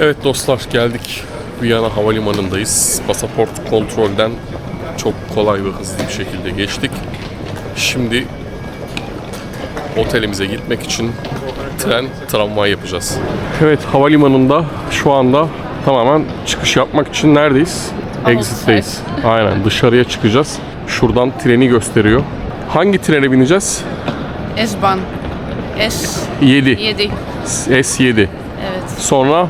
Evet dostlar, geldik. Viyana Havalimanı'ndayız. Pasaport kontrolden çok kolay ve hızlı bir şekilde geçtik. Şimdi otelimize gitmek için tramvay yapacağız. Evet, havalimanında şu anda tamamen çıkış yapmak için neredeyiz? Exit'teyiz. Aynen, dışarıya çıkacağız. Şuradan treni gösteriyor. Hangi trene bineceğiz? S-Bahn. S7. S7. S7. Evet. Sonra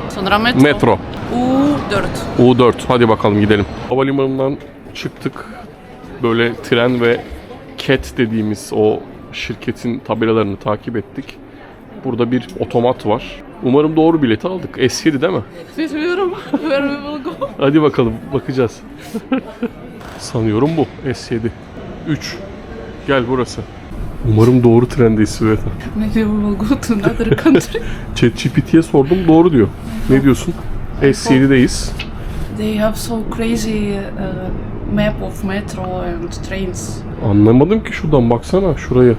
metro. U4. U4. Hadi bakalım gidelim. Havalimanından çıktık. Böyle tren ve CAT dediğimiz o şirketin tabelalarını takip ettik. Burada bir otomat var. Umarım doğru bileti aldık. S7 değil mi? Bilmiyorum. Where we will go. Hadi bakalım, bakacağız. Sanıyorum bu S7. 3. Gel burası. Umarım doğru trendeyiz Sveta. Maybe we will go to another country. ChatGPT'ye sordum, doğru diyor. Ne diyorsun? S7'deyiz. They have so crazy map of metro and trains. Anlamadım ki şuradan, baksana şuraya.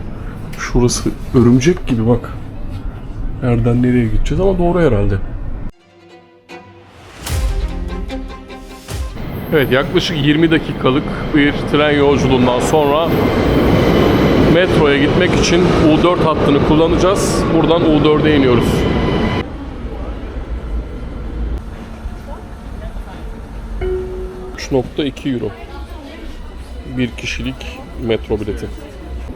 Şurası örümcek gibi bak. Nereden nereye gideceğiz ama doğru herhalde. Evet, yaklaşık 20 dakikalık bir tren yolculuğundan sonra metroya gitmek için U4 hattını kullanacağız. Buradan U4'e iniyoruz. €3.2 bir kişilik metro bileti.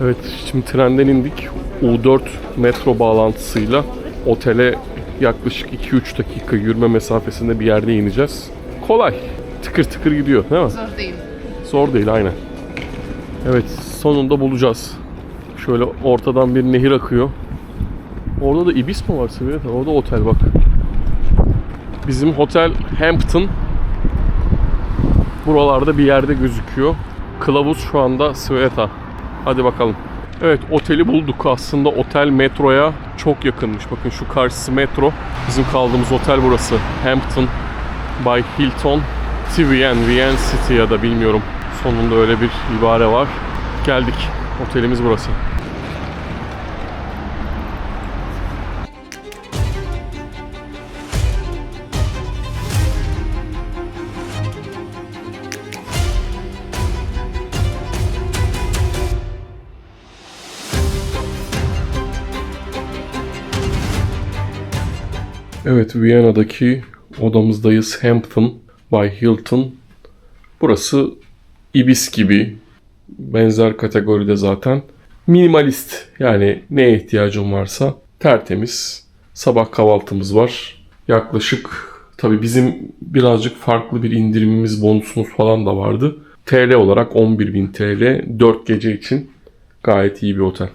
Evet, şimdi trenden indik. U4 metro bağlantısıyla otele yaklaşık 2-3 dakika yürüme mesafesinde bir yerde ineceğiz. Kolay. Tıkır tıkır gidiyor, değil mi? Zor değil. Zor değil, aynen. Evet, sonunda bulacağız. Şöyle ortadan bir nehir akıyor. Orada da Ibis mi var Sveta? Orada otel bak. Bizim otel Hampton. Buralarda bir yerde gözüküyor. Kılavuz şu anda Sveta. Hadi bakalım. Evet, oteli bulduk. Aslında otel metroya çok yakınmış. Bakın şu karşısı metro. Bizim kaldığımız otel burası. Hampton by Hilton. TVN City ya da bilmiyorum. Sonunda öyle bir ibare var. Geldik. Otelimiz burası. Evet, Viyana'daki odamızdayız. Hampton by Hilton. Burası Ibis gibi. Benzer kategoride zaten. Minimalist, yani neye ihtiyacım varsa tertemiz. Sabah kahvaltımız var. Yaklaşık, tabii bizim birazcık farklı bir indirimimiz, bonusumuz falan da vardı. TL olarak 11.000 TL 4 gece için gayet iyi bir otel.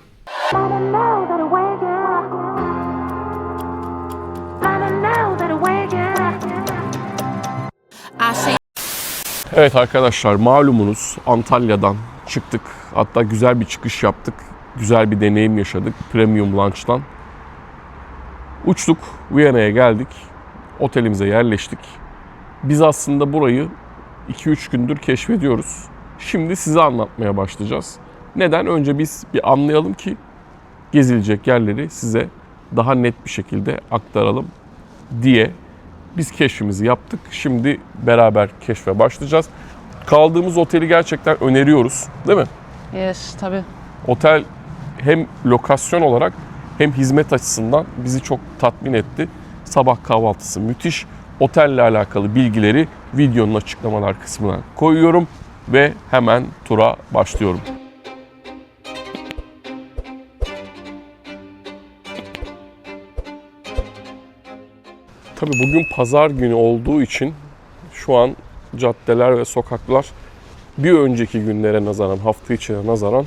Evet arkadaşlar, malumunuz Antalya'dan çıktık. Hatta güzel bir çıkış yaptık. Güzel bir deneyim yaşadık Premium Lunch'tan. Uçtuk, Viyana'ya geldik. Otelimize yerleştik. Biz aslında burayı 2-3 gündür keşfediyoruz. Şimdi size anlatmaya başlayacağız. Neden? Önce biz bir anlayalım ki gezilecek yerleri size daha net bir şekilde aktaralım diye biz keşfimizi yaptık. Şimdi beraber keşfe başlayacağız. Kaldığımız oteli gerçekten öneriyoruz, değil mi? Yes, tabii. Otel hem lokasyon olarak hem hizmet açısından bizi çok tatmin etti. Sabah kahvaltısı müthiş. Otelle alakalı bilgileri videonun açıklamalar kısmına koyuyorum ve hemen tura başlıyorum. Tabii bugün pazar günü olduğu için şu an caddeler ve sokaklar bir önceki günlere nazaran, hafta içine nazaran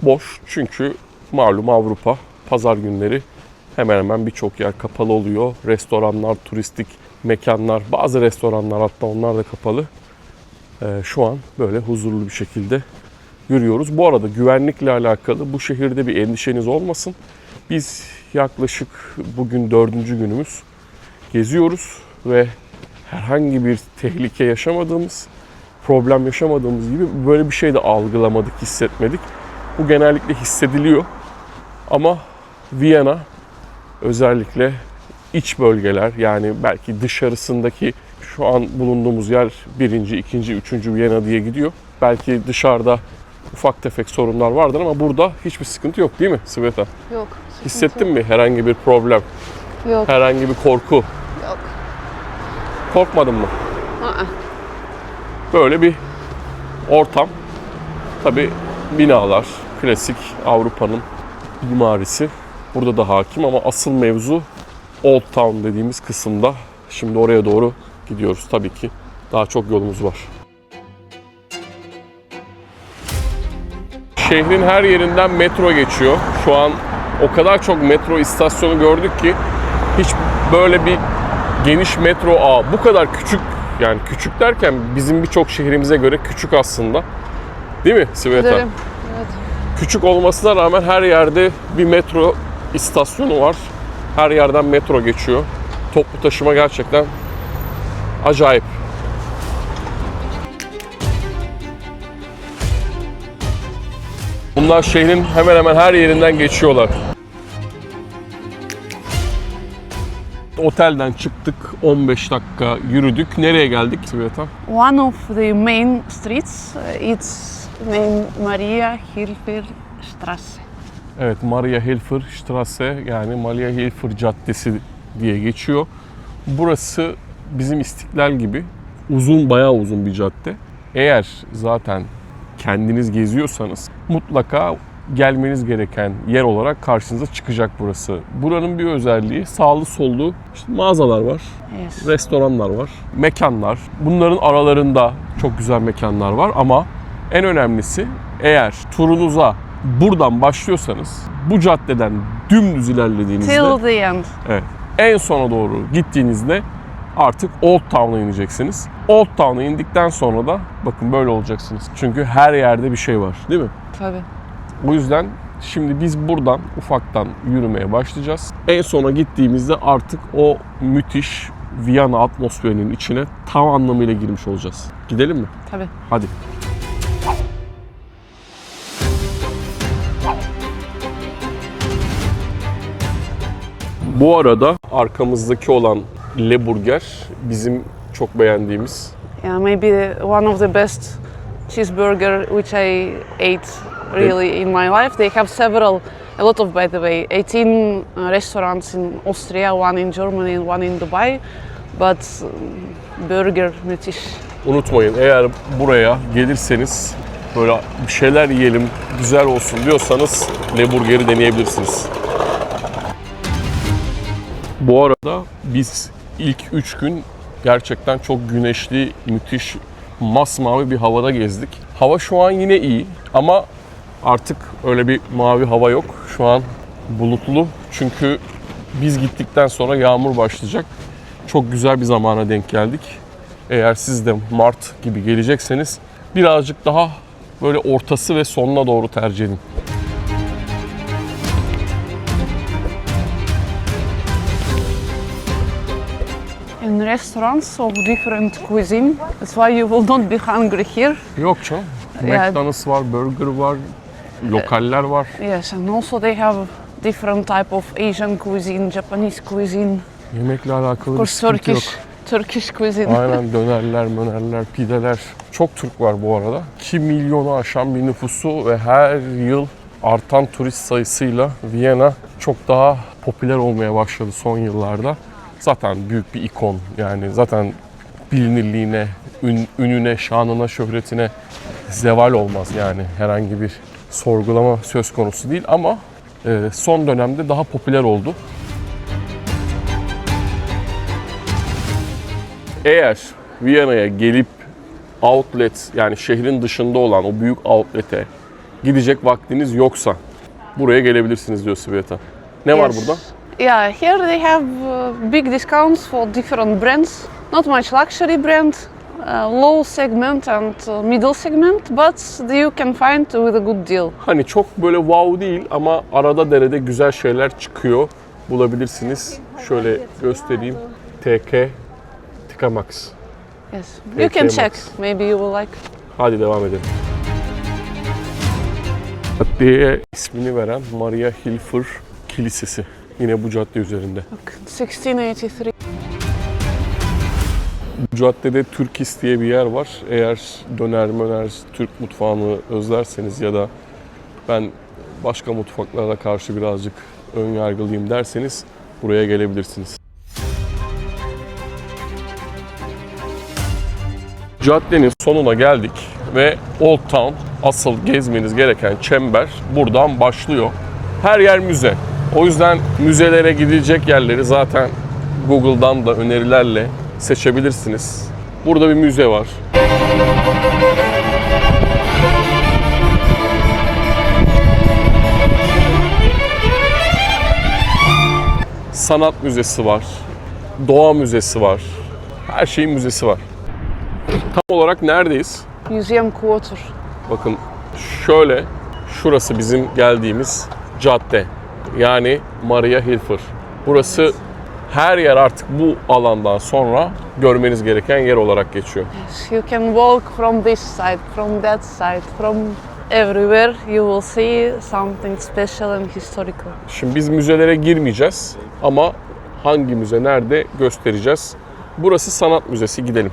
boş. Çünkü malum Avrupa pazar günleri hemen hemen birçok yer kapalı oluyor. Restoranlar, turistik mekanlar, bazı restoranlar hatta onlar da kapalı. Şu an böyle huzurlu bir şekilde yürüyoruz. Bu arada güvenlikle alakalı bu şehirde bir endişeniz olmasın. Biz yaklaşık bugün 4. günümüz geziyoruz ve herhangi bir tehlike yaşamadığımız, problem yaşamadığımız gibi böyle bir şey de algılamadık, hissetmedik. Bu genellikle hissediliyor ama Viyana özellikle iç bölgeler, yani belki dışarısındaki şu an bulunduğumuz yer 1., 2., 3. Viyana diye gidiyor. Belki dışarıda ufak tefek sorunlar vardır ama burada hiçbir sıkıntı yok değil mi Sveta? Yok. Hissettin mi herhangi bir problem, Yok. herhangi bir korku? Yok. Korkmadın mı? Aa. Böyle bir ortam. Tabii binalar, klasik Avrupa'nın mimarisi burada da hakim ama asıl mevzu Old Town dediğimiz kısımda. Şimdi oraya doğru gidiyoruz tabii ki. Daha çok yolumuz var. Şehrin her yerinden metro geçiyor. Şu an o kadar çok metro istasyonu gördük ki hiç böyle bir geniş metro ağı, bu kadar küçük, yani küçük derken bizim birçok şehrimize göre küçük aslında. Değil mi Sveta? Gidelim. Evet. Küçük olmasına rağmen her yerde bir metro istasyonu var. Her yerden metro geçiyor. Toplu taşıma gerçekten acayip. Bunlar şehrin hemen hemen her yerinden geçiyorlar. Otelden çıktık, 15 dakika yürüdük. Nereye geldik Sveta? One of the main streets, it's named Maria Hilfer Straße. Evet, Maria Hilfer Straße, yani Maria Hilfer Caddesi diye geçiyor. Burası bizim İstiklal gibi uzun, bayağı uzun bir cadde. Eğer zaten kendiniz geziyorsanız mutlaka gelmeniz gereken yer olarak karşınıza çıkacak burası. Buranın bir özelliği, sağlı sollu işte mağazalar var, Yes. restoranlar var, mekanlar. Bunların aralarında çok güzel mekanlar var ama en önemlisi, eğer turunuza buradan başlıyorsanız bu caddeden dümdüz ilerlediğinizde Till the end. evet, en sona doğru gittiğinizde artık Old Town'a ineceksiniz. Old Town'a indikten sonra da bakın böyle olacaksınız. Çünkü her yerde bir şey var, değil mi? Tabii. O yüzden şimdi biz buradan ufaktan yürümeye başlayacağız. En sona gittiğimizde artık o müthiş Viyana atmosferinin içine tam anlamıyla girmiş olacağız. Gidelim mi? Tabii. Hadi. Bu arada arkamızdaki olan Le Burger bizim çok beğendiğimiz. Yeah, maybe one of the best cheeseburger which I ate really in my life. They have a lot of, by the way, 18 restaurants in Austria, one in Germany and one in Dubai. But burger müthiş. Unutmayın, eğer buraya gelirseniz böyle bir şeyler yiyelim, güzel olsun diyorsanız Le Burger'i deneyebilirsiniz. Bu arada biz ilk 3 gün gerçekten çok güneşli, müthiş, masmavi bir havada gezdik. Hava şu an yine iyi ama artık öyle bir mavi hava yok. Şu an bulutlu çünkü biz gittikten sonra yağmur başlayacak. Çok güzel bir zamana denk geldik. Eğer siz de Mart gibi gelecekseniz birazcık daha böyle ortası ve sonuna doğru tercih edin. In restaurants of different cuisine. That's why you will not be hungry here. Yok canım. Yeah. McDonald's var, burger var, lokaller var. Yes, and also they have different type of Asian cuisine, Japanese cuisine, Yemekle alakalı of bir course sıkıntı yok. Turkish cuisine. Aynen, dönerler, mönerler, pideler. Çok Türk var bu arada. 2 milyonu aşan bir nüfusu ve her yıl artan turist sayısıyla Viyana çok daha popüler olmaya başladı son yıllarda. Zaten büyük bir ikon, yani zaten bilinirliğine, ününe, şanına, şöhretine zeval olmaz, yani herhangi bir sorgulama söz konusu değil ama son dönemde daha popüler oldu. Eğer Viyana'ya gelip outlet, yani şehrin dışında olan o büyük outlet'e gidecek vaktiniz yoksa buraya gelebilirsiniz diyor Sveta. Ne var burada? Yeah, here they have big discounts for different brands. Not much luxury brand, low segment and middle segment, but you can find with a good deal. Hani çok böyle wow değil ama arada derede güzel şeyler çıkıyor. Bulabilirsiniz. Şöyle göstereyim. TK Max. Yes, you can TK check. Maxx. Maybe you will like. Hadi devam edelim. Caddeye ismini veren Maria Hilfer Kilisesi. Yine bu cadde üzerinde. 1683. Bu caddede Türkis diye bir yer var. Eğer döner, Türk mutfağını özlerseniz ya da ben başka mutfaklara karşı birazcık ön yargılıyım derseniz buraya gelebilirsiniz. Caddenin sonuna geldik ve Old Town, asıl gezmeniz gereken çember buradan başlıyor. Her yer müze. O yüzden müzelere gidilecek yerleri zaten Google'dan da önerilerle seçebilirsiniz. Burada bir müze var. Sanat müzesi var. Doğa müzesi var. Her şeyin müzesi var. Tam olarak neredeyiz? Museum Quarter. Bakın şöyle, şurası bizim geldiğimiz cadde. Yani Maria Hilfer. Burası her yer artık bu alandan sonra görmeniz gereken yer olarak geçiyor. You can walk from this side, from that side, from everywhere. You will see something special and historical. Şimdi biz müzelere girmeyeceğiz ama hangi müze nerede göstereceğiz. Burası sanat müzesi, gidelim.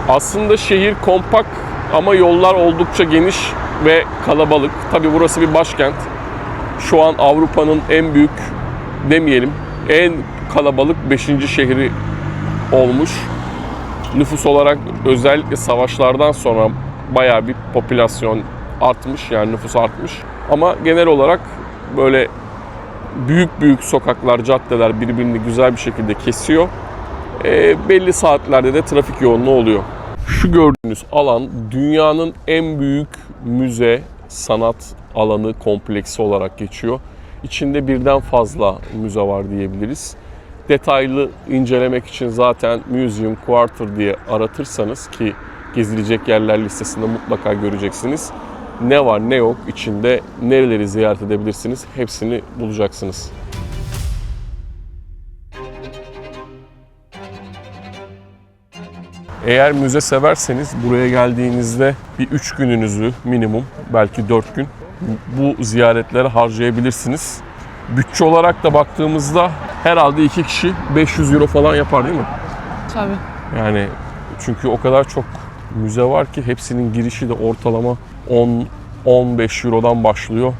Aslında şehir kompakt ama yollar oldukça geniş ve kalabalık. Tabii burası bir başkent. Şu an Avrupa'nın en büyük demeyelim, en kalabalık 5. şehri olmuş. Nüfus olarak özellikle savaşlardan sonra bayağı bir popülasyon artmış, yani nüfus artmış. Ama genel olarak böyle büyük sokaklar, caddeler birbirini güzel bir şekilde kesiyor. Belli saatlerde de trafik yoğunluğu oluyor. Şu gördüğünüz alan dünyanın en büyük müze, sanat alanı kompleksi olarak geçiyor. İçinde birden fazla müze var diyebiliriz. Detaylı incelemek için zaten Museum Quarter diye aratırsanız, ki gezilecek yerler listesinde mutlaka göreceksiniz. Ne var ne yok içinde, nereleri ziyaret edebilirsiniz hepsini bulacaksınız. Eğer müze severseniz buraya geldiğinizde bir 3 gününüzü minimum, belki 4 gün bu ziyaretlere harcayabilirsiniz. Bütçe olarak da baktığımızda herhalde 2 kişi 500 euro falan yapar değil mi? Tabii. Yani çünkü o kadar çok müze var ki hepsinin girişi de ortalama 10-15 eurodan başlıyor.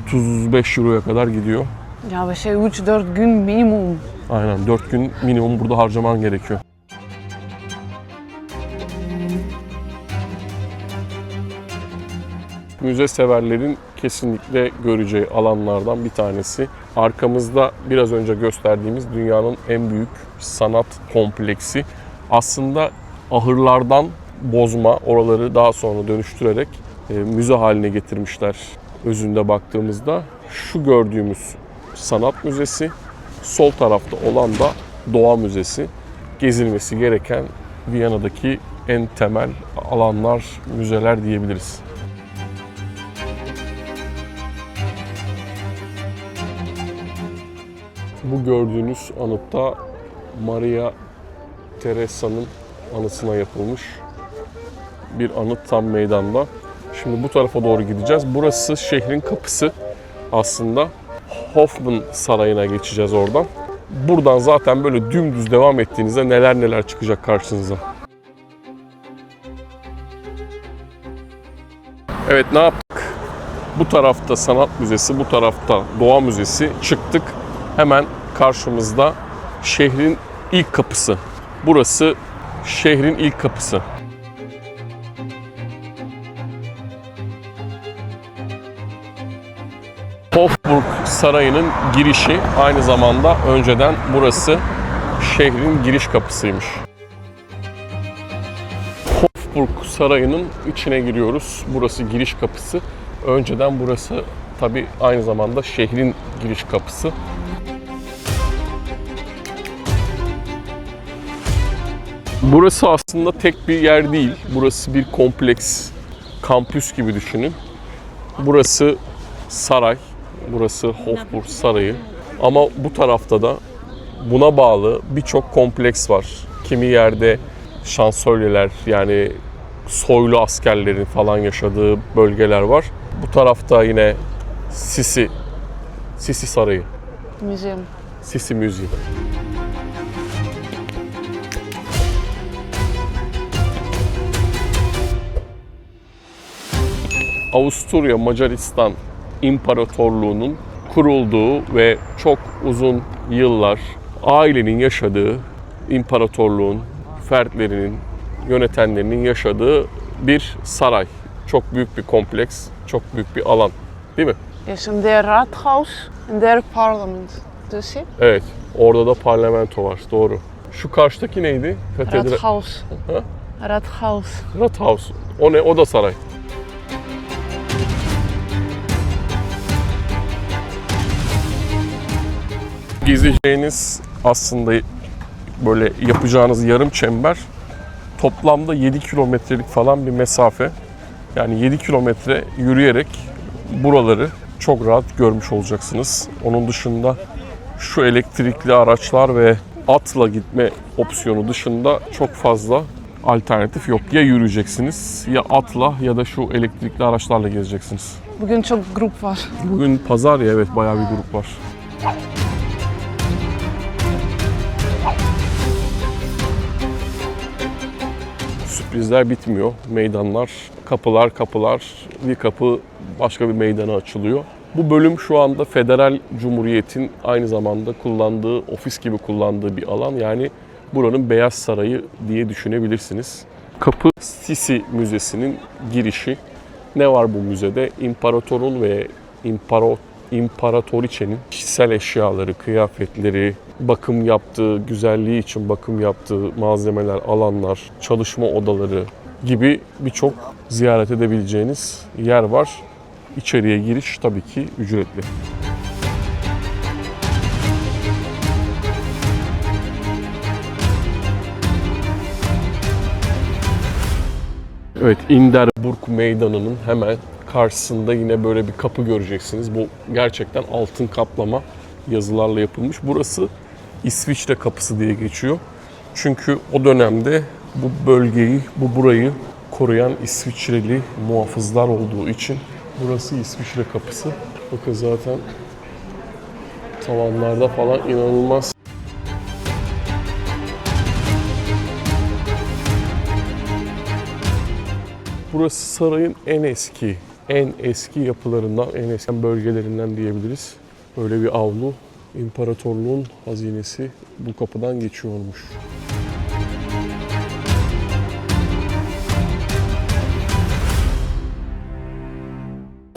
35 euroya kadar gidiyor. Ya ve 3-4 gün minimum. Aynen, 4 gün minimum burada harcaman gerekiyor. Müze severlerin kesinlikle göreceği alanlardan bir tanesi. Arkamızda biraz önce gösterdiğimiz dünyanın en büyük sanat kompleksi. Aslında ahırlardan bozma, oraları daha sonra dönüştürerek müze haline getirmişler özünde baktığımızda. Şu gördüğümüz sanat müzesi, sol tarafta olan da doğa müzesi. Gezilmesi gereken Viyana'daki en temel alanlar, müzeler diyebiliriz. Bu gördüğünüz anıtta Maria Teresa'nın anısına yapılmış bir anıt tam meydanda. Şimdi bu tarafa doğru gideceğiz. Burası şehrin kapısı aslında. Hoffman Sarayı'na geçeceğiz oradan. Buradan zaten böyle dümdüz devam ettiğinizde neler çıkacak karşınıza. Evet, ne yaptık? Bu tarafta sanat müzesi, bu tarafta doğa müzesi. Çıktık. Hemen karşımızda şehrin ilk kapısı. Burası şehrin ilk kapısı. Hofburg Sarayı'nın girişi, aynı zamanda önceden burası şehrin giriş kapısıymış. Hofburg Sarayı'nın içine giriyoruz. Burası giriş kapısı. Önceden burası tabii aynı zamanda şehrin giriş kapısı. Burası aslında tek bir yer değil. Burası bir kompleks, kampüs gibi düşünün. Burası saray, burası Hofburg Sarayı. Ama bu tarafta da buna bağlı birçok kompleks var. Kimi yerde şansölyeler, yani soylu askerlerin falan yaşadığı bölgeler var. Bu tarafta yine Sisi Sarayı, Museum. Sisi Müziği. Avusturya Macaristan İmparatorluğu'nun kurulduğu ve çok uzun yıllar ailenin yaşadığı, imparatorluğun fertlerinin, yönetenlerinin yaşadığı bir saray. Çok büyük bir kompleks, çok büyük bir alan. Değil mi? Yes, and their Rathaus and their parliament. Do you see? Evet. Orada da parlamento var. Doğru. Şu karşıdaki neydi? Katedral. Rathaus. Ha? Rathaus. Rathaus. O ne? O da saray. Gezeceğiniz aslında böyle yapacağınız yarım çember toplamda 7 kilometrelik falan bir mesafe. Yani 7 kilometre yürüyerek buraları çok rahat görmüş olacaksınız. Onun dışında şu elektrikli araçlar ve atla gitme opsiyonu dışında çok fazla alternatif yok. Ya yürüyeceksiniz ya atla ya da şu elektrikli araçlarla gezeceksiniz. Bugün çok grup var. Bugün pazar ya, evet, bayağı bir grup var. Sürprizler bitmiyor. Meydanlar, kapılar, bir kapı başka bir meydana açılıyor. Bu bölüm şu anda Federal Cumhuriyet'in aynı zamanda kullandığı, ofis gibi kullandığı bir alan. Yani buranın Beyaz Sarayı diye düşünebilirsiniz. Kapı Sisi Müzesi'nin girişi. Ne var bu müzede? İmparatorun ve İmparatoriçe'nin kişisel eşyaları, kıyafetleri, bakım yaptığı, güzelliği için bakım yaptığı malzemeler, alanlar, çalışma odaları gibi birçok ziyaret edebileceğiniz yer var. İçeriye giriş tabii ki ücretli. Evet, İnderburg Meydanı'nın hemen karşısında yine böyle bir kapı göreceksiniz. Bu gerçekten altın kaplama yazılarla yapılmış. Burası İsviçre Kapısı diye geçiyor. Çünkü o dönemde bu bölgeyi, burayı koruyan İsviçreli muhafızlar olduğu için burası İsviçre Kapısı. Bakın zaten tavanlarda falan inanılmaz. Burası sarayın en eski yapılarından, en eski bölgelerinden diyebiliriz. Böyle bir avlu, imparatorluğun hazinesi bu kapıdan geçiyormuş.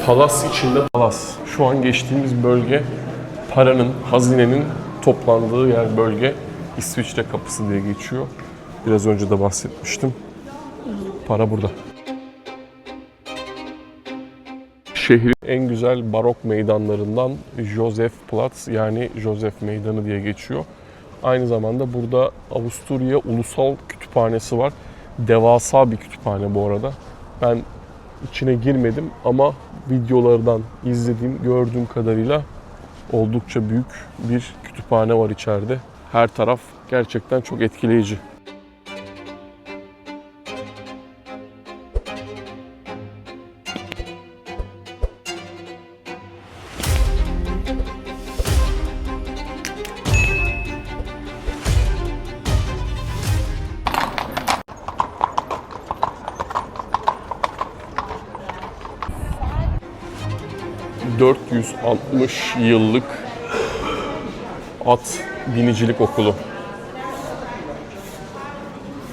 Palas içinde palas. Şu an geçtiğimiz bölge paranın, hazinenin toplandığı yer, bölge İsviçre Kapısı diye geçiyor. Biraz önce de bahsetmiştim. Para burada. Şehrin en güzel barok meydanlarından Josefplatz, yani Josef Meydanı diye geçiyor. Aynı zamanda burada Avusturya Ulusal Kütüphanesi var. Devasa bir kütüphane bu arada. Ben içine girmedim ama videolardan izlediğim, gördüğüm kadarıyla oldukça büyük bir kütüphane var içeride. Her taraf gerçekten çok etkileyici. ...460 yıllık at binicilik okulu.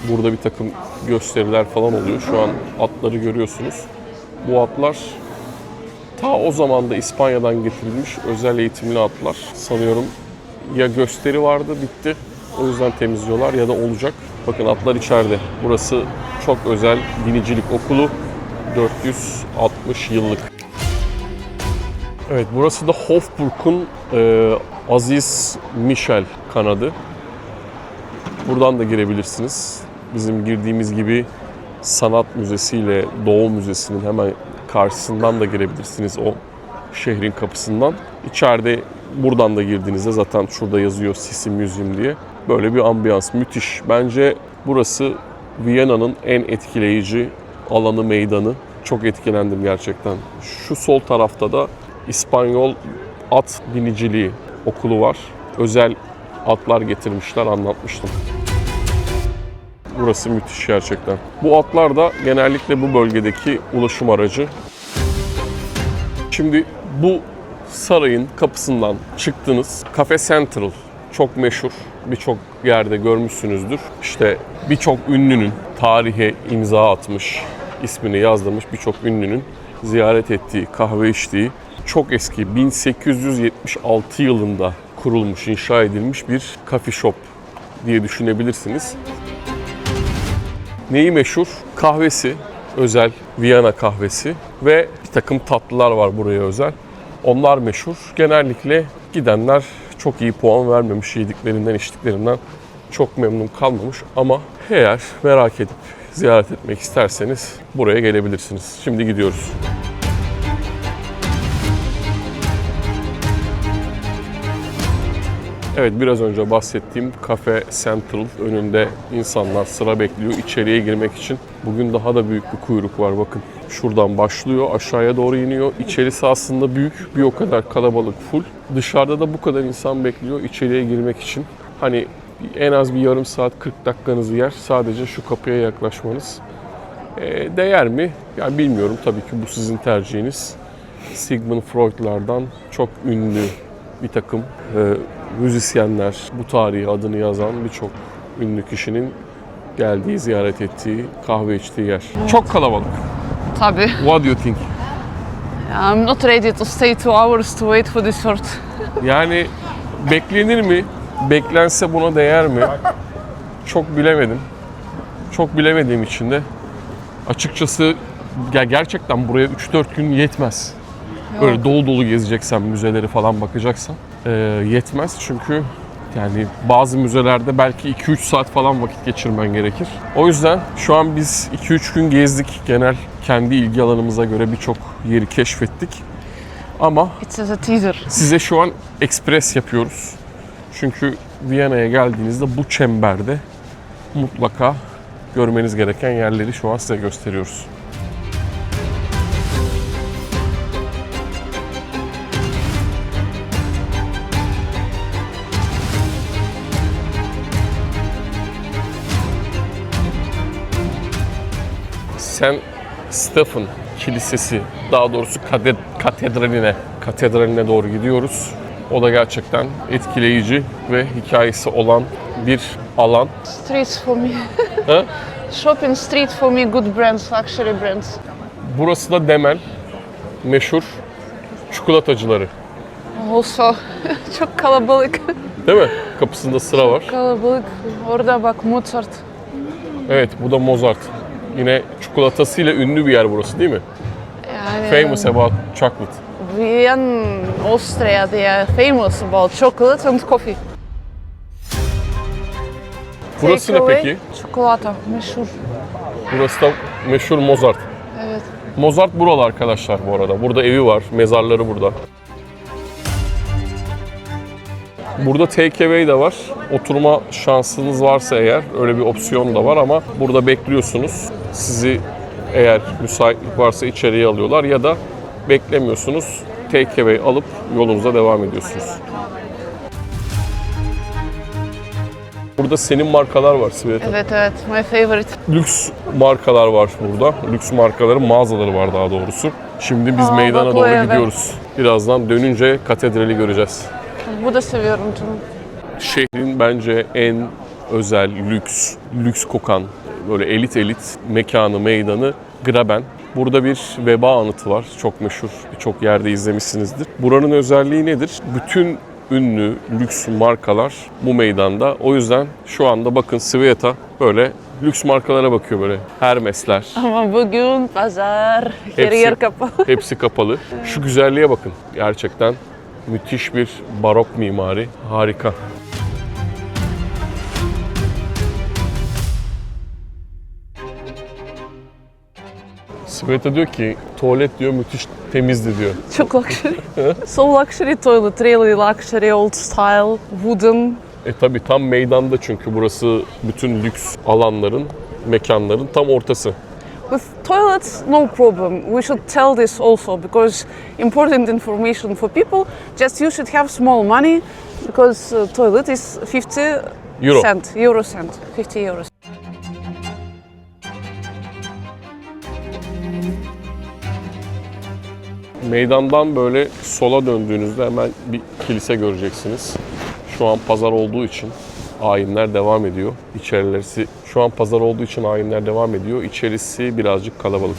Burada bir takım gösteriler falan oluyor. Şu an atları görüyorsunuz. Bu atlar ta o zaman da İspanya'dan getirilmiş özel eğitimli atlar. Sanıyorum ya gösteri vardı, bitti. O yüzden temizliyorlar ya da olacak. Bakın atlar içeride. Burası çok özel binicilik okulu. 460 yıllık. Evet, burası da Hofburg'un Aziz Michel kanadı. Buradan da girebilirsiniz. Bizim girdiğimiz gibi Sanat Müzesi ile Doğu Müzesi'nin hemen karşısından da girebilirsiniz, o şehrin kapısından. İçeride buradan da girdiğinizde zaten şurada yazıyor Sisi Museum diye. Böyle bir ambiyans, müthiş. Bence burası Viyana'nın en etkileyici alanı, meydanı. Çok etkilendim gerçekten. Şu sol tarafta da İspanyol at biniciliği okulu var. Özel atlar getirmişler, anlatmıştım. Burası müthiş gerçekten. Bu atlar da genellikle bu bölgedeki ulaşım aracı. Şimdi bu sarayın kapısından çıktınız. Cafe Central çok meşhur. Birçok yerde görmüşsünüzdür. İşte birçok ünlünün tarihe imza atmış, ismini yazdırmış birçok ünlünün ziyaret ettiği, kahve içtiği, çok eski 1876 yılında kurulmuş, inşa edilmiş bir coffee shop diye düşünebilirsiniz. Neyi meşhur? Kahvesi, özel Viyana kahvesi ve bir takım tatlılar var buraya özel. Onlar meşhur. Genellikle gidenler çok iyi puan vermemiş, yediklerinden, içtiklerinden çok memnun kalmamış ama eğer merak edip ziyaret etmek isterseniz buraya gelebilirsiniz. Şimdi gidiyoruz. Evet, biraz önce bahsettiğim Cafe Central önünde insanlar sıra bekliyor içeriye girmek için. Bugün daha da büyük bir kuyruk var, bakın. Şuradan başlıyor, aşağıya doğru iniyor. İçerisi aslında büyük, bir o kadar kalabalık, full. Dışarıda da bu kadar insan bekliyor içeriye girmek için. Hani en az bir yarım saat, 40 dakikanızı yer sadece şu kapıya yaklaşmanız. Değer mi? Yani bilmiyorum, tabii ki bu sizin tercihiniz. Sigmund Freud'lardan çok ünlü bir takım müzisyenler, bu tarihi adını yazan birçok ünlü kişinin geldiği, ziyaret ettiği, kahve içtiği yer. Evet. Çok kalabalık. Tabii. What do you think? I'm not ready to stay 2 hours to wait for this short. Yani beklenir mi? Beklense buna değer mi? Çok bilemedim. Çok bilemediğim için de açıkçası gerçekten buraya 3-4 gün yetmez. Böyle dolu dolu gezeceksen, müzeleri falan bakacaksan yetmez. Çünkü yani bazı müzelerde belki 2-3 saat falan vakit geçirmen gerekir. O yüzden şu an biz 2-3 gün gezdik. Genel kendi ilgi alanımıza göre birçok yeri keşfettik. Ama It's a teaser. size şu an ekspres yapıyoruz. Çünkü Viyana'ya geldiğinizde bu çemberde mutlaka görmeniz gereken yerleri şu an size gösteriyoruz. St. Stephen Kilisesi, daha doğrusu katedraline doğru gidiyoruz. O da gerçekten etkileyici ve hikayesi olan bir alan. Streets for me. Ha? Shopping street for me, good brands, luxury brands. Burası da Demel, meşhur çikolatacıları. Also çok kalabalık. Değil mi? Kapısında sıra var. Kalabalık. Orada bak Mozart. Evet, bu da Mozart. Yine çikolatasıyla ünlü bir yer burası, değil mi? Yani, Famous about chocolate. Vienna, Austria, they are famous about chocolate and coffee. Burası ne Takeaway, peki? Çikolata, meşhur. Burası da meşhur Mozart. Evet. Mozart buralı arkadaşlar bu arada. Burada evi var, mezarları burada. Burada takeaway de var. Oturma şansınız varsa eğer öyle bir opsiyon da var ama burada bekliyorsunuz. Sizi eğer müsaitlik varsa içeriye alıyorlar ya da beklemiyorsunuz. Takeaway alıp yolunuza devam ediyorsunuz. Burada senin markalar var Sveta. Evet, evet. My favorite. Lüks markalar var burada. Lüks markaların mağazaları var daha doğrusu. Şimdi biz meydana bak doğru oraya gidiyoruz. Birazdan dönünce katedrali göreceğiz. Bu da seviyorum canım. Şehrin bence en özel, lüks kokan, böyle elit mekanı, meydanı Graben. Burada bir veba anıtı var. Çok meşhur, birçok yerde izlemişsinizdir. Buranın özelliği nedir? Bütün ünlü lüks markalar bu meydanda. O yüzden şu anda bakın Sveta böyle lüks markalara bakıyor böyle. Hermesler. Ama bugün pazar, her Hepsi- yer kapalı. Hepsi kapalı. Şu güzelliğe bakın. Gerçekten müthiş bir barok mimari. Harika. Sveta diyor ki tuvalet diyor müthiş temizdi diyor. Çok luxury. So luxury toilet, really luxury, old style, wooden. Tabi tam meydanda çünkü burası bütün lüks alanların, mekanların tam ortası. With toilets, no problem. We should tell this also because important information for people. Just you should have small money because toilet is 50 Euro. cent, euro cent, 50 euros. Meydandan böyle sola döndüğünüzde hemen bir kilise göreceksiniz. Şu an pazar olduğu için ayinler devam ediyor. İçerisi şu an pazar olduğu için ayinler devam ediyor. İçerisi birazcık kalabalık.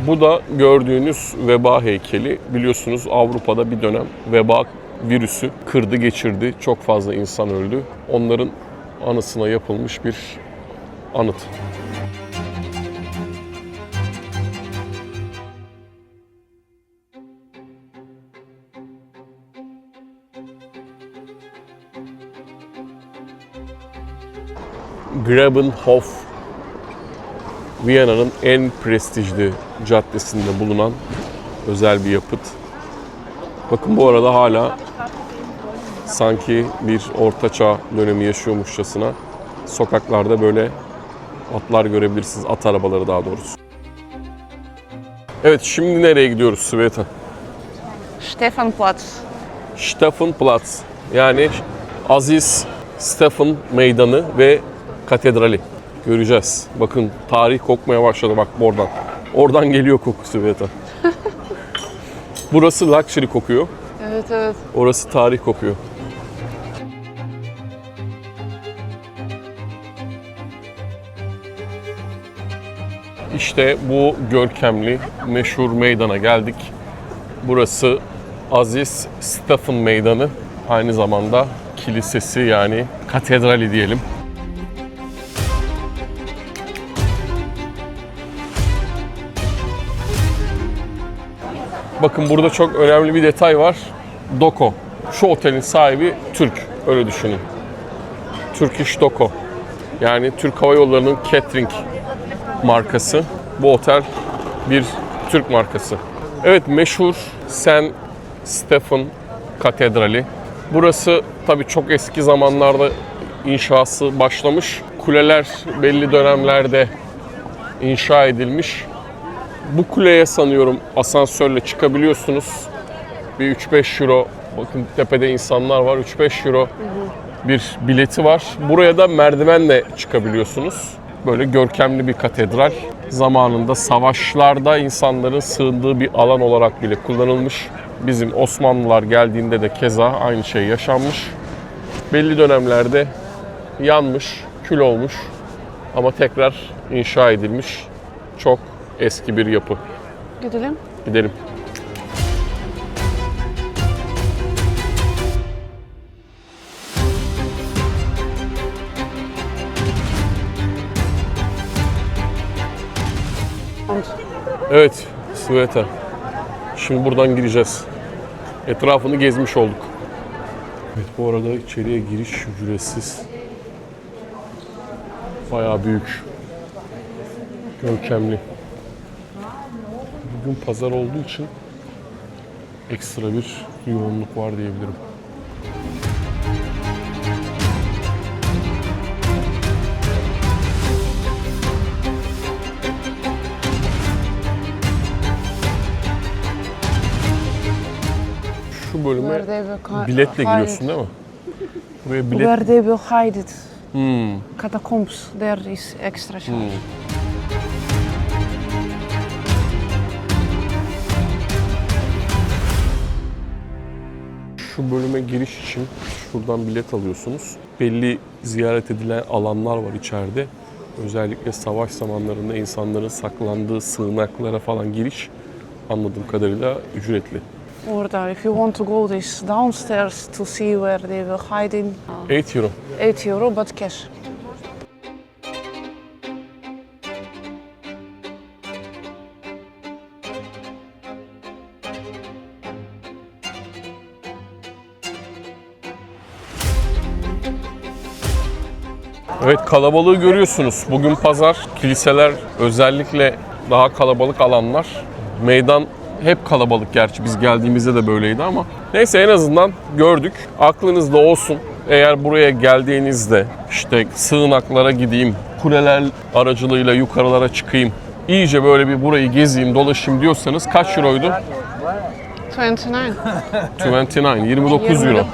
Bu da gördüğünüz veba heykeli. Biliyorsunuz Avrupa'da bir dönem veba virüsü kırdı geçirdi. Çok fazla insan öldü. Onların anısına yapılmış bir anıt. Grabenhof, Viyana'nın en prestijli caddesinde bulunan özel bir yapıt. Bakın bu arada hala sanki bir ortaçağ dönemi yaşıyormuşçasına sokaklarda böyle atlar görebilirsiniz. At arabaları daha doğrusu. Evet, şimdi nereye gidiyoruz Sveta? Stefanplatz. Stephanplatz, yani Aziz Stefan Meydanı ve Katedrali göreceğiz. Bakın tarih kokmaya başladı bak oradan. Oradan geliyor koku Sveta. Burası luxury kokuyor. Evet, evet. Orası tarih kokuyor. İşte bu görkemli, meşhur meydana geldik. Burası Aziz Stefan Meydanı. Aynı zamanda kilisesi, yani katedrali diyelim. Bakın burada çok önemli bir detay var. Doko. Şu otelin sahibi Türk. Öyle düşünün. Turkish Doko. Yani Türk Hava Yolları'nın catering markası. Bu otel bir Türk markası. Evet, meşhur St. Stephen Katedrali. Burası tabii çok eski zamanlarda inşası başlamış. Kuleler belli dönemlerde inşa edilmiş. Bu kuleye sanıyorum asansörle çıkabiliyorsunuz. Bir 3-5 euro, bakın tepede insanlar var, 3-5 euro bir bileti var. Buraya da merdivenle çıkabiliyorsunuz. Böyle görkemli bir katedral. Zamanında savaşlarda insanların sığındığı bir alan olarak bile kullanılmış. Bizim Osmanlılar geldiğinde de keza aynı şey yaşanmış. Belli dönemlerde yanmış, kül olmuş ama tekrar inşa edilmiş. Çok eski bir yapı. Gidelim. Gidelim. Evet, Sveta. Şimdi buradan gireceğiz. Etrafını gezmiş olduk. Evet, bu arada içeriye giriş ücretsiz. Bayağı büyük. Görkemli. Bugün pazar olduğu için ekstra bir yoğunluk var diyebilirim. Şu bölüme biletle giriyorsun değil mi? Buraya bilet... Where they will hide it. Catacombs, there is extra charge. Şu bölüme giriş için şuradan bilet alıyorsunuz. Belli ziyaret edilen alanlar var içeride. Özellikle savaş zamanlarında insanların saklandığı sığınaklara falan giriş anladığım kadarıyla ücretli. Orada, if you want to go this downstairs to see where they will hide in, 8 euro. 8 euro but cash. Evet, kalabalığı görüyorsunuz. Bugün pazar, kiliseler özellikle daha kalabalık alanlar. Meydan hep kalabalık, gerçi biz geldiğimizde de böyleydi ama. Neyse, en azından gördük. Aklınızda olsun. Eğer buraya geldiğinizde işte sığınaklara gideyim, kuleler aracılığıyla yukarılara çıkayım, iyice böyle bir burayı gezeyim, dolaşayım diyorsanız kaç euroydu? 29 euro.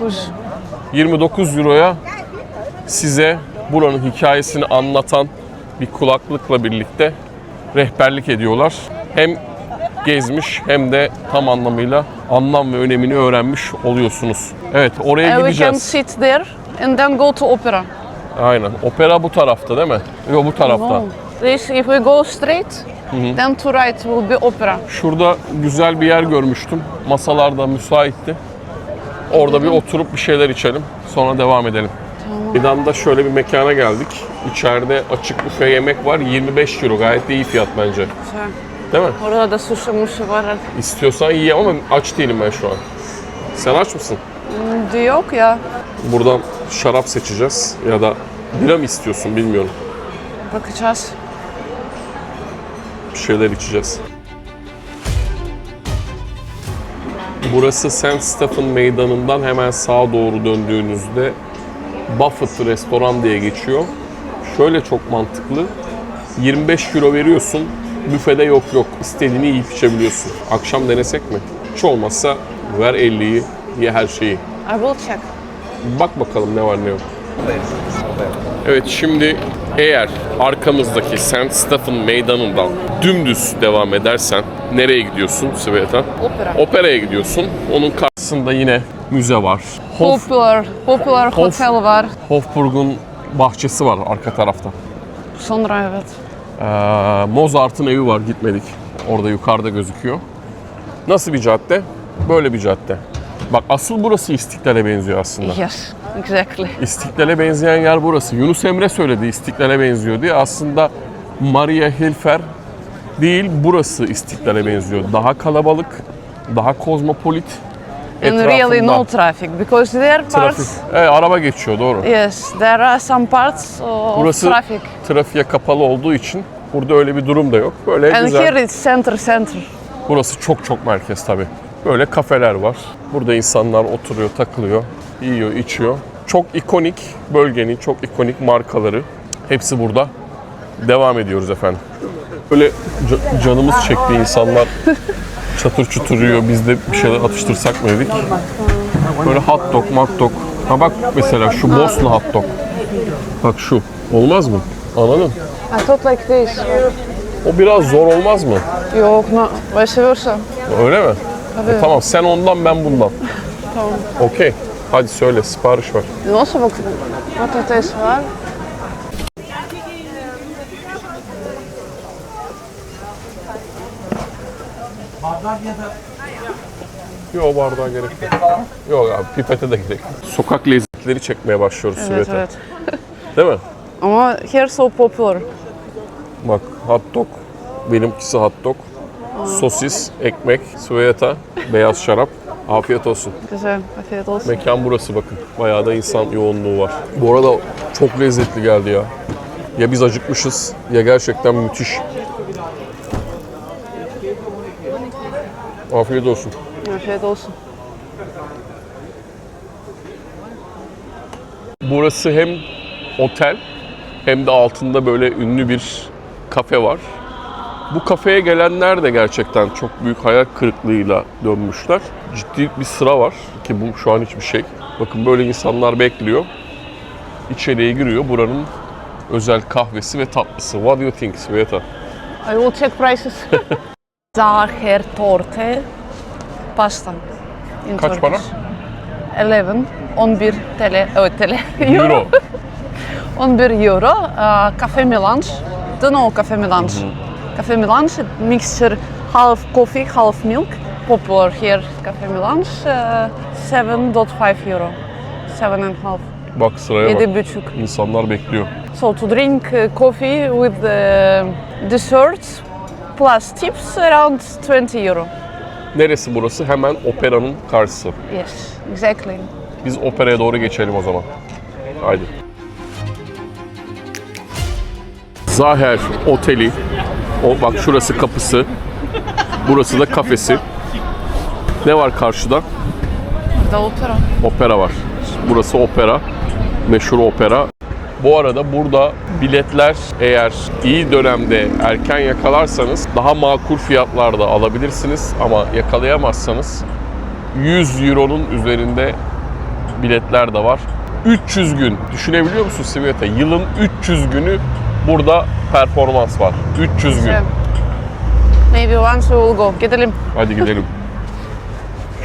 29 euroya size buranın hikayesini anlatan bir kulaklıkla birlikte rehberlik ediyorlar. Hem gezmiş hem de tam anlamıyla anlam ve önemini öğrenmiş oluyorsunuz. Evet, oraya We can gideceğiz. sit there and then go to opera. Aynen. Opera bu tarafta değil mi? Yok, bu tarafta. No. This, if we go straight, then to right will be opera. Şurada güzel bir yer görmüştüm. Masalar da müsaitti. Orada bir oturup bir şeyler içelim. Sonra devam edelim. Meydan'da şöyle bir mekana geldik. İçeride açık büfe yemek var. 25 euro. Gayet de iyi fiyat bence. Güzel. Değil mi? Orada da sushi muşi var. İstiyorsan ye ama aç değilim ben şu an. Sen aç mısın? Yok ya. Buradan şarap seçeceğiz. Ya da bira mı istiyorsun bilmiyorum. Bakacağız. Bir şeyler içeceğiz. Burası St. Stephen Meydanı'ndan hemen sağa doğru döndüğünüzde Buffett Restoran diye geçiyor. Şöyle çok mantıklı. 25 euro veriyorsun, büfede yok. İstediğini yiyip içebiliyorsun. Akşam denesek mi? Hiç olmazsa ver 50'yi, ye her şeyi. I will check. Bak bakalım ne var ne yok. Evet, şimdi eğer arkamızdaki St. Stephen Meydanı'ndan dümdüz devam edersen nereye gidiyorsun Sveta? Opera. Operaya gidiyorsun. Onun karşısında yine müze var. Popular hotel var. Hofburg'un bahçesi var arka tarafta. Sonra evet. Mozart'ın evi var, gitmedik. Orada yukarıda gözüküyor. Nasıl bir cadde? Böyle bir cadde. Bak, asıl burası İstiklal'e benziyor aslında. Yes, exactly. İstiklal'e benzeyen yer burası. Yunus Emre söyledi İstiklal'e benziyor diye. Aslında Maria Hilfer değil, burası İstiklal'e benziyor. Daha kalabalık, daha kozmopolit. And really no traffic because there are parts. Evet, araba geçiyor, doğru. Yes, there are some parts of Burası traffic. trafiğe kapalı olduğu için burada öyle bir durum da yok. Böyle And güzel. here it's center. Burası çok merkez tabii. Böyle kafeler var. Burada insanlar oturuyor, takılıyor, yiyor, içiyor. Çok ikonik bölgenin çok ikonik markaları. Hepsi burada. Devam ediyoruz efendim. Böyle canımız çekti, insanlar çatır çutur yiyor. Biz de bir şeyler atıştırsak mı dedik. Böyle hot dog, hot dog. Ha bak mesela şu Bosna hot dog. Bak şu. Olmaz mı? Anladın? I thought like this. O biraz zor olmaz mı? Yok, no, vice versa. Öyle mi? Tamam, sen ondan ben bundan. Tamam. Okey. Hadi söyle, sipariş ver. Nasıl bak? Patates var. Yok, bardağa gerek yok. Yok abi, pipete de gerek yok. Sokak lezzetleri çekmeye başlıyoruz Evet, Sveta. evet. Değil mi? Ama here so popular. Bak, hot dog. Benimkisi hot dog. Sosis, ekmek, Sveta, beyaz şarap. Afiyet olsun. Güzel, afiyet olsun. Mekan burası bakın. Bayağı da insan yoğunluğu var. Bu arada çok lezzetli geldi ya. Ya biz acıkmışız ya gerçekten müthiş. Afiyet olsun. Afiyet olsun. Burası hem otel hem de altında böyle ünlü bir kafe var. Bu kafeye gelenler de gerçekten çok büyük hayal kırıklığıyla dönmüşler. Ciddi bir sıra var ki bu şu an hiçbir şey. Bakın böyle insanlar bekliyor. İçeriye giriyor. Buranın özel kahvesi ve tatlısı. What do you think, Sveta? I will check prices. Zahertorte pasta. In Kaç para? Turkish. 11 TL. Evet, TL. Euro. 11 euro. Cafe melange. Do you know cafe melange? Cafe melange, mixture half coffee, half milk. Popular here, cafe melange. 7.5 euro. 7.5. Bak sıraya bak. 7,5. İnsanlar bekliyor. So to drink coffee with dessert plus tips around 20 euro. Neresi burası? Hemen operanın karşısı. Yes, exactly. Biz operaya doğru geçelim o zaman. Haydi. Zaher Oteli. O bak, şurası kapısı. Burası da kafesi. Ne var karşıda? The opera. Opera var. Burası opera. meşhur opera. Bu arada burada biletler eğer iyi dönemde erken yakalarsanız daha makul fiyatlarda alabilirsiniz. Ama yakalayamazsanız 100 euronun üzerinde biletler de var. 300 gün düşünebiliyor musun Sveta? Yılın 300 günü burada performans var. 300 gün. Maybe once we will go. Gidelim. Hadi gidelim.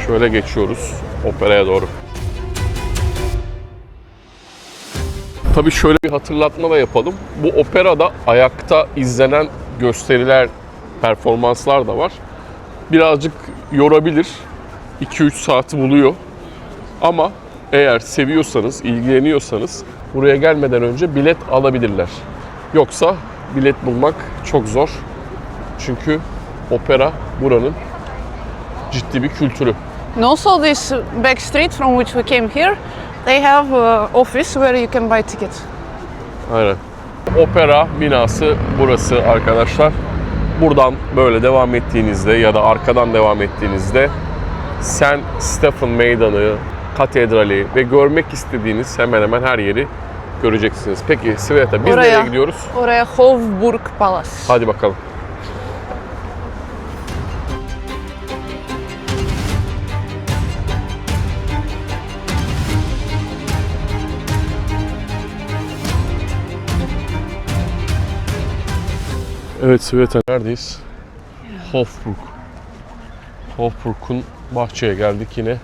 Şöyle geçiyoruz operaya doğru. Tabii şöyle bir hatırlatma da yapalım. Bu operada ayakta izlenen gösteriler, performanslar da var. Birazcık yorabilir. 2-3 saati buluyor. Ama eğer seviyorsanız, ilgileniyorsanız buraya gelmeden önce bilet alabilirler. Yoksa bilet bulmak çok zor. Çünkü opera buranın ciddi bir kültürü. And also this back street from which we came here, they have office where you can buy tickets. Aynen. Opera binası burası arkadaşlar. Buradan böyle devam ettiğinizde ya da arkadan devam ettiğinizde St. Stephen Meydanı, katedrali ve görmek istediğiniz hemen hemen her yeri göreceksiniz. Peki Sveta biz nereye gidiyoruz? Oraya Hofburg Palace. Hadi bakalım. Evet Sveta neredeyiz? Hofburg. Hofburg'un bahçeye geldik yine.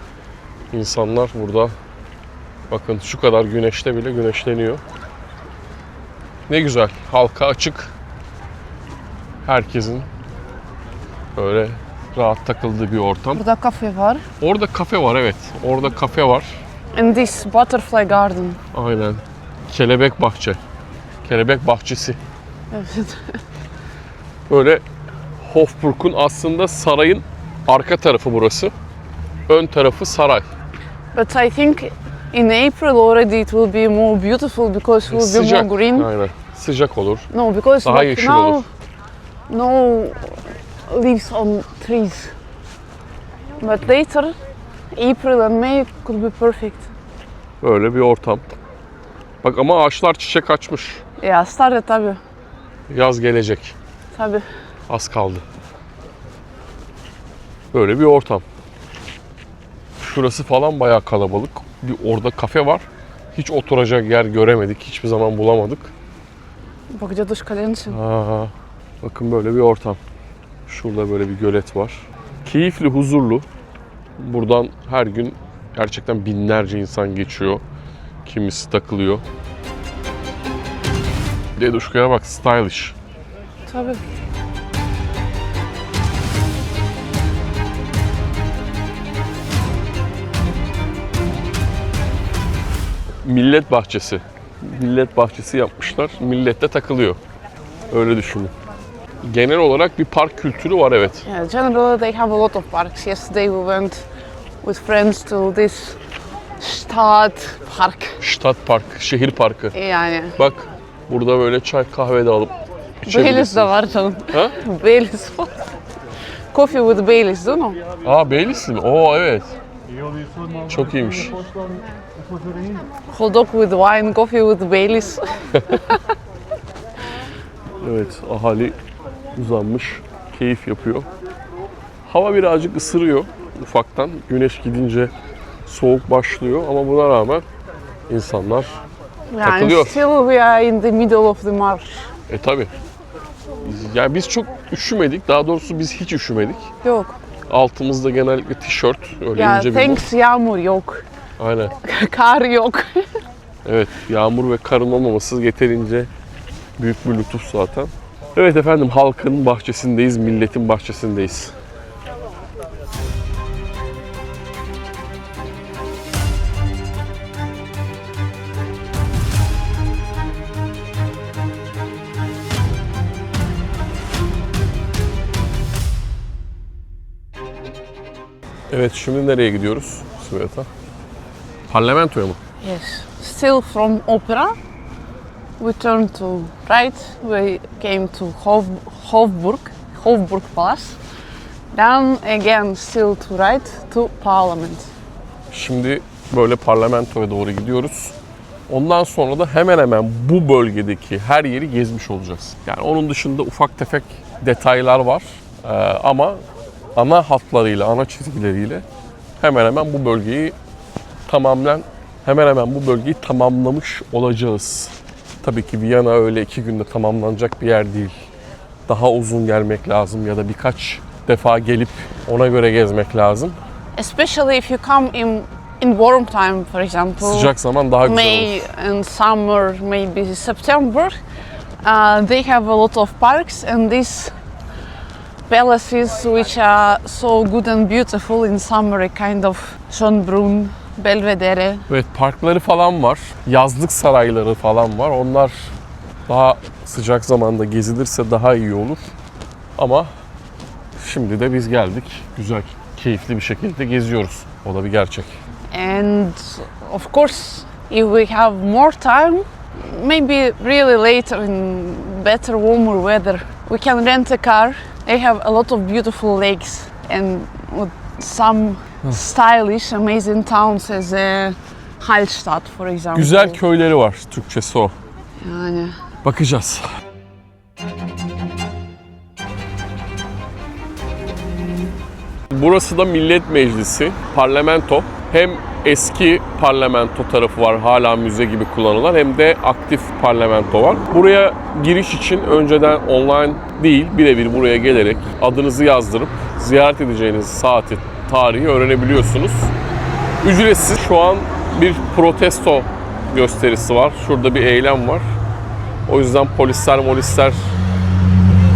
İnsanlar burada bakın şu kadar güneşte bile güneşleniyor. Ne güzel. Halka açık. Herkesin böyle rahat takıldığı bir ortam. Burada kafe var. Orada kafe var evet. Orada kafe var. And this butterfly garden. Aynen. Kelebek bahçe. Kelebek bahçesi. Evet. Böyle Hofburg'un aslında sarayın arka tarafı burası. Ön tarafı saray. But I think in April already it will be more beautiful because it will be Sıcak. more green. Aynen. Sıcak olur. No, because Daha like yeşil now, olur. no leaves on trees. But later, April and May could be perfect. Böyle bir ortam. Bak ama ağaçlar çiçek açmış. Yeah, started tabii. Yaz gelecek. Tabii. Az kaldı. Böyle bir ortam. Şurası falan bayağı kalabalık. Bir orada kafe var. Hiç oturacak yer göremedik. Hiçbir zaman bulamadık. Bak Caduş Kalensin. Aa, bakın böyle bir ortam. Şurada böyle bir gölet var. Keyifli, huzurlu. Buradan her gün gerçekten binlerce insan geçiyor. Kimisi takılıyor. Deduşka'ya bak, stylish. Tabii. Millet bahçesi. Millet bahçesi yapmışlar. Millet de takılıyor. Öyle düşünün. Genel olarak bir park kültürü var evet. Yeah, generally they have a lot of parks. Yesterday we went with friends to this Stadtpark. Stadtpark, şehir parkı. Yani. Bak burada böyle çay kahve de alıp Baileys içebilirsiniz. de var canım. Ha? Baileys var. Coffee with Baileys, değil mi? Aa Baileys mi? Oo evet. Çok iyiymiş. Hot dog with wine, coffee with Baileys. Evet, ahali uzanmış, keyif yapıyor. Hava birazcık ısırıyor ufaktan. Güneş gidince soğuk başlıyor ama buna rağmen insanlar Yani takılıyor. still we are in the middle of the March. Tabi. Yani biz çok üşümedik. Daha doğrusu biz hiç üşümedik. Yok. Altımızda genellikle tişört, öyle Ya ince bir thanks yağmur yok. Aynen. Kar yok. Evet, yağmur ve karın olmaması yeterince büyük bir lütuf zaten. Evet efendim, halkın bahçesindeyiz, milletin bahçesindeyiz. Evet, şimdi nereye gidiyoruz Sveta? Parlamentoya mı? Yes. Still from opera, we turned to right. We came to Hofburg Palace. Then again, still to right to Parliament. Şimdi böyle parlamentoya doğru gidiyoruz. Ondan sonra da hemen hemen bu bölgedeki her yeri gezmiş olacağız. Yani onun dışında ufak tefek detaylar var. Ama ana hatlarıyla, ana çizgileriyle hemen hemen bu bölgeyi tamamlamış olacağız. Tabii ki Viyana öyle 2 günde tamamlanacak bir yer değil. Daha uzun gelmek lazım ya da birkaç defa gelip ona göre gezmek lazım. Especially if you come in warm time, for example. Sıcak zaman daha güzel May olur. and summer, maybe September. They have a lot of parks and these palaces which are so good and beautiful in summer, a kind of Schönbrunn, Belvedere. Evet, parkları falan var. Yazlık sarayları falan var. Onlar daha sıcak zamanda gezilirse daha iyi olur. Ama şimdi de biz geldik. Güzel, keyifli bir şekilde geziyoruz. O da bir gerçek. And of course, if we have more time, maybe really later in better, warmer weather, we can rent a car. They have a lot of beautiful lakes and with some stylish, amazing towns as Hallstatt, for example. Güzel köyleri var. Türkçesi o. Yani Bakacağız. Burası da Millet Meclisi, parlamento. Hem eski parlamento tarafı var, hala müze gibi kullanılan, hem de aktif parlamento var. Buraya giriş için önceden online değil, birebir buraya gelerek adınızı yazdırıp ziyaret edeceğiniz saati, tarihi öğrenebiliyorsunuz. Ücretsiz. Şu an bir protesto gösterisi var. Şurada bir eylem var. O yüzden polisler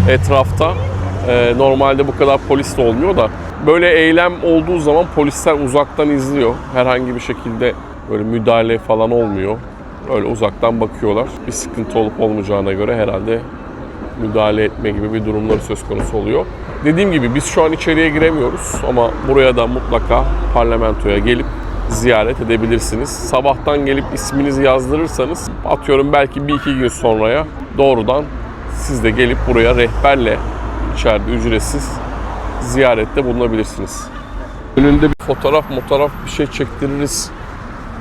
etrafta. Normalde bu kadar polis de olmuyor da böyle eylem olduğu zaman polisler uzaktan izliyor. Herhangi bir şekilde böyle müdahale falan olmuyor. Öyle uzaktan bakıyorlar. Bir sıkıntı olup olmayacağına göre herhalde müdahale etme gibi bir durumları söz konusu oluyor. Dediğim gibi biz şu an içeriye giremiyoruz ama buraya da mutlaka parlamentoya gelip ziyaret edebilirsiniz. Sabahtan gelip isminizi yazdırırsanız atıyorum belki 1-2 gün sonraya doğrudan siz de gelip buraya rehberle içeride ücretsiz ziyarette bulunabilirsiniz. Önünde bir fotoğraf bir şey çektiririz.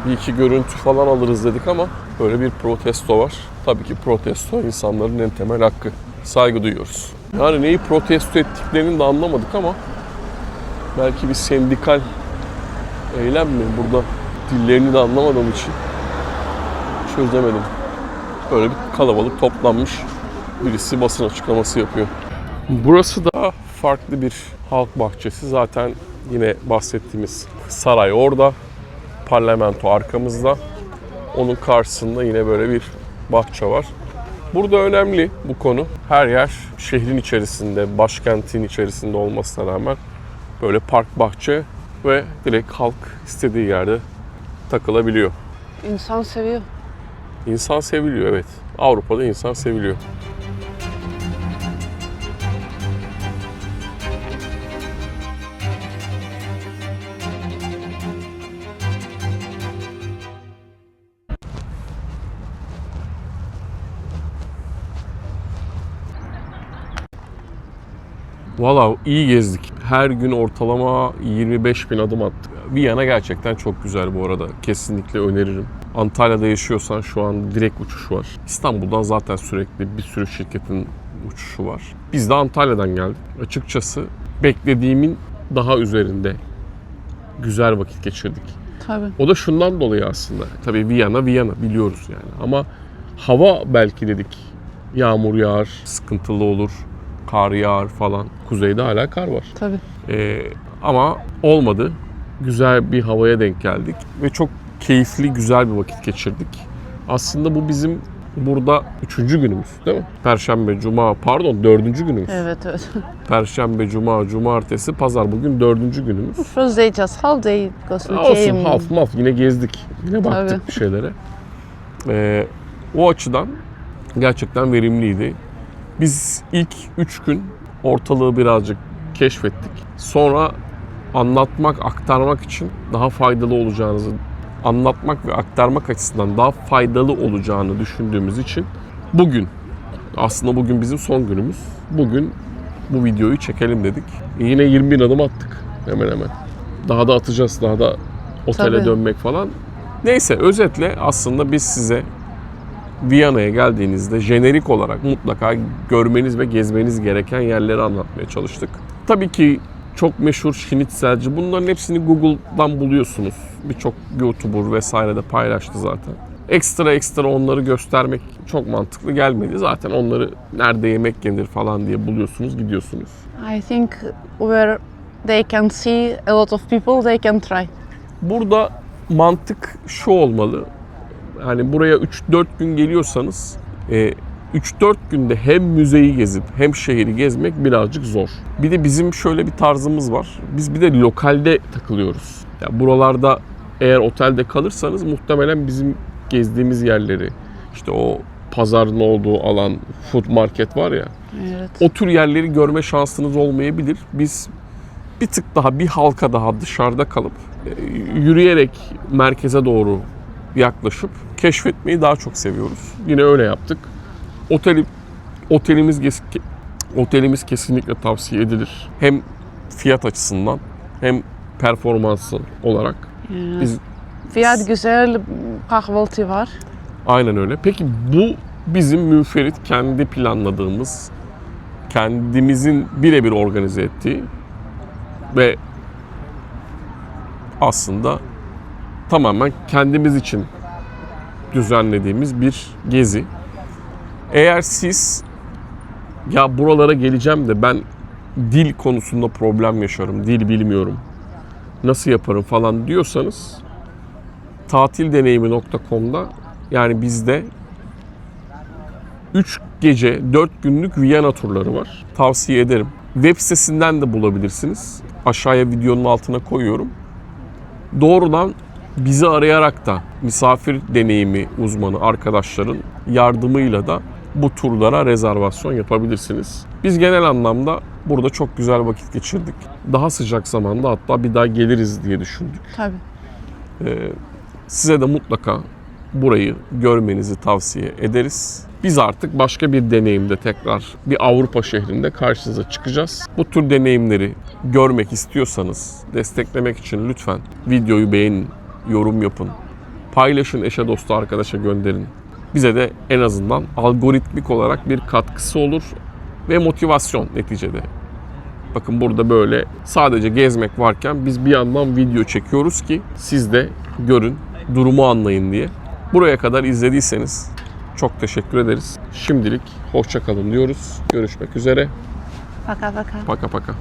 Bir iki görüntü falan alırız dedik ama böyle bir protesto var. Tabii ki protesto insanların en temel hakkı. Saygı duyuyoruz. Yani neyi protesto ettiklerini de anlamadık ama belki bir sendikal eylem mi? Burada dillerini de anlamadığım için çözemedim. Böyle bir kalabalık toplanmış. Birisi basın açıklaması yapıyor. Burası da farklı bir halk bahçesi. Zaten yine bahsettiğimiz saray orada. Parlamento arkamızda. Onun karşısında yine böyle bir bahçe var. Burada önemli bu konu. Her yer şehrin içerisinde, başkentin içerisinde olmasına rağmen böyle park, bahçe ve direkt halk istediği yerde takılabiliyor. insan seviyor. İnsan seviliyor, evet. Avrupa'da insan seviliyor. Valla iyi gezdik. Her gün ortalama 25.000 adım attık. Viyana gerçekten çok güzel bu arada. Kesinlikle öneririm. Antalya'da yaşıyorsan şu an direkt uçuş var. İstanbul'dan zaten sürekli bir sürü şirketin uçuşu var. Biz de Antalya'dan geldik. Açıkçası beklediğimin daha üzerinde güzel vakit geçirdik. Tabii. O da şundan dolayı aslında. Tabii Viyana biliyoruz yani. Ama hava belki dedik yağmur yağar, sıkıntılı olur, kar yağar falan. Kuzeyde hala kar var. Tabii. Ama olmadı. Güzel bir havaya denk geldik ve çok keyifli, güzel bir vakit geçirdik. Aslında bu bizim burada 3. günümüz değil mi? Perşembe, Cuma, 4. günümüz. Evet. Perşembe, Cuma, Cumartesi, Pazar bugün 4. günümüz. First day just half day because we Olsun, came. half yine gezdik. Yine baktık Tabii. bir şeylere. O açıdan gerçekten verimliydi. Biz ilk 3 gün ortalığı birazcık keşfettik. Sonra aktarmak için daha faydalı olacağınızı, anlatmak ve aktarmak açısından daha faydalı olacağını düşündüğümüz için aslında bugün bizim son günümüz. Bugün bu videoyu çekelim dedik. Yine 20.000 adım attık hemen hemen. Daha da atacağız, daha da otele Tabii. dönmek falan. Neyse, özetle aslında biz size Viyana'ya geldiğinizde jenerik olarak mutlaka görmeniz ve gezmeniz gereken yerleri anlatmaya çalıştık. Tabii ki çok meşhur Schnitzelci, bunların hepsini Google'dan buluyorsunuz. Birçok YouTuber vesaire de paylaştı zaten. Ekstra onları göstermek çok mantıklı gelmedi. Zaten onları nerede yemek yenir falan diye buluyorsunuz, gidiyorsunuz. I think where they can see a lot of people, they can try. Burada mantık şu olmalı. Yani buraya 3-4 gün geliyorsanız 3-4 günde hem müzeyi gezip hem şehri gezmek birazcık zor. Bir de bizim şöyle bir tarzımız var. Biz bir de lokalde takılıyoruz. Yani buralarda eğer otelde kalırsanız muhtemelen bizim gezdiğimiz yerleri, işte o pazarın olduğu alan, food market var ya, Evet. o tür yerleri görme şansınız olmayabilir. Biz bir tık daha, bir halka daha dışarıda kalıp yürüyerek merkeze doğru yaklaşıp keşfetmeyi daha çok seviyoruz. Yine öyle yaptık. Otelimiz kesinlikle tavsiye edilir. Hem fiyat açısından hem performansı olarak. Evet. Biz Fiyat güzel, kahvaltı var. aynen öyle. Peki bu bizim münferit kendi planladığımız, kendimizin birebir organize ettiği ve aslında tamamen kendimiz için düzenlediğimiz bir gezi. Eğer siz ya buralara geleceğim de ben dil konusunda problem yaşarım, dil bilmiyorum, nasıl yaparım falan diyorsanız tatildeneyimi.com'da, yani bizde 3 gece 4 günlük Viyana turları var. Tavsiye ederim. Web sitesinden de bulabilirsiniz. Aşağıya videonun altına koyuyorum. Doğrudan bizi arayarak da misafir deneyimi uzmanı arkadaşların yardımıyla da bu turlara rezervasyon yapabilirsiniz. Biz genel anlamda burada çok güzel vakit geçirdik. Daha sıcak zamanda hatta bir daha geliriz diye düşündük. Tabii. Size de mutlaka burayı görmenizi tavsiye ederiz. Biz artık başka bir deneyimde tekrar bir Avrupa şehrinde karşınıza çıkacağız. Bu tür deneyimleri görmek istiyorsanız desteklemek için lütfen videoyu beğenin, yorum yapın, paylaşın, eşe dosta arkadaşa gönderin. Bize de en azından algoritmik olarak bir katkısı olur ve motivasyon neticede. Bakın burada böyle sadece gezmek varken biz bir yandan video çekiyoruz ki siz de görün, durumu anlayın diye. Buraya kadar izlediyseniz çok teşekkür ederiz. Şimdilik hoşça kalın diyoruz. Görüşmek üzere. Paka paka. Paka paka.